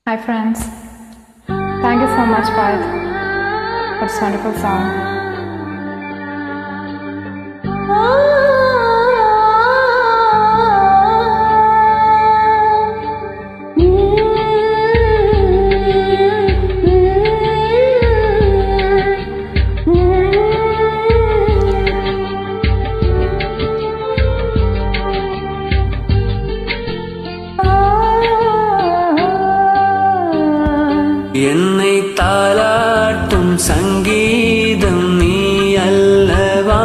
Hi friends, thank you so much for this wonderful song. என்னை தாலாட்டும் சங்கீதம் நீ அல்லவா,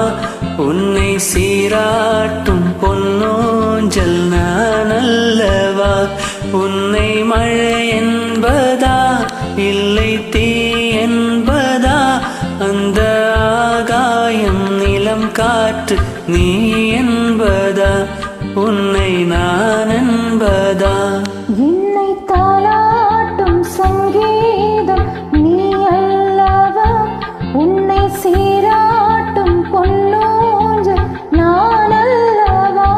உன்னை சீராட்டும் பொன்னோஞ்சல் நான் அல்லவா. உன்னை மழை என்பதா இல்லை தீ என்பதா, அந்த ஆகாயம் நிலம் காற்று நீ என்பதா, உன்னை நான் என்பதா. என்னை தாலாட்டும் சங்கீதம் நீ அல்லவா, உன்னை சீராட்டும் பொன்னூஞ்சல் நான் அல்லவா.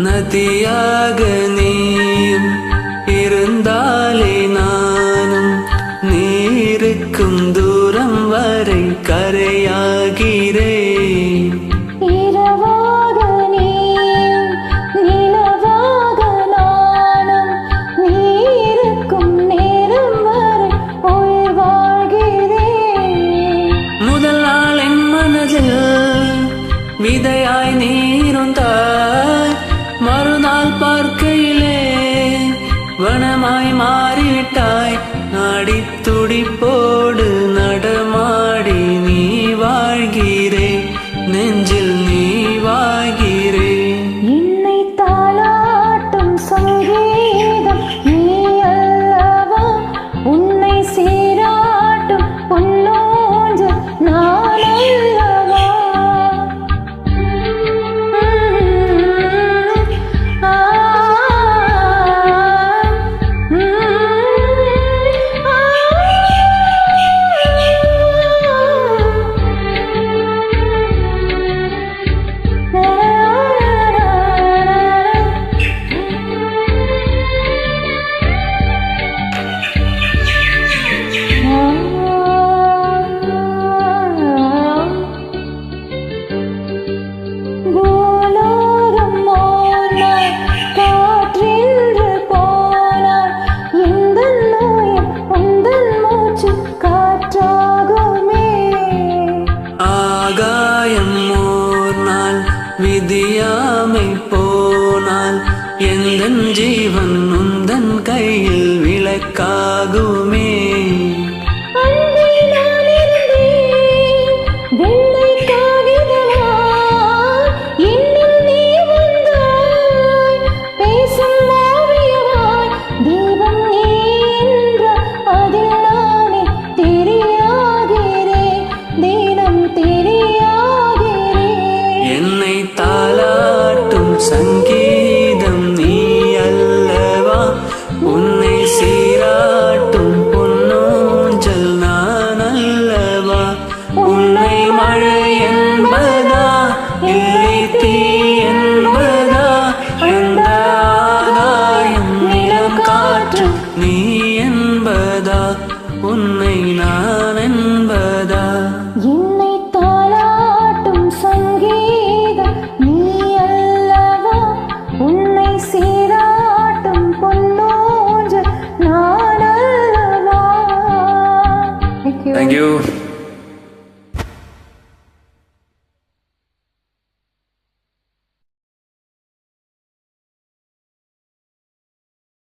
நதியாக நீயும் இருந்தாலே நானும் நீருக்கும் தூரம் வரை கரையாகிறேன். இரவாக நீயும் நிலவாக நானும் நீருக்கும் நேரம் வரை உயிர் வாழ்கிறேன். முதல் நாள் என் மனதில் விதையாய் நீருந்தாய், மறுநாள் பார்க்கையிலே வனமாய் மாறிவிட்டாய். நாடி துடிப்போடு நடமாடி நீ வாழ்கிறே, நெஞ்சில் நீ வாழ்கிறே. என்னை தாலாட்டும் சங்கீதம் நீ அல்லவா, உன்னை சீராட்டும் பொன்னூஞ்சல் நான் அல்லவா. விதியாமை போனால் எந்தன் ஜீவன் உந்தன் கையில் விளக்காகுமே. என்னை தாலாட்டும் சங்கீதம் நீ அல்லவா, உன்னை சீராட்டும் பொன்னூஞ்சல் நான் அல்லவா. உன்னை மழை என்பதா இல்லை தீ என்பதா, அந்த ஆகாயம் நிலம் காற்று நீ என்பதா, உன்னை நான் என்பதா. என்னை தாலாட்டும் சங்கீதம் நீ அல்லவா, உன்னை சீராட்டும் பொன்னூஞ்சல் நான் அல்லவா. Thank you.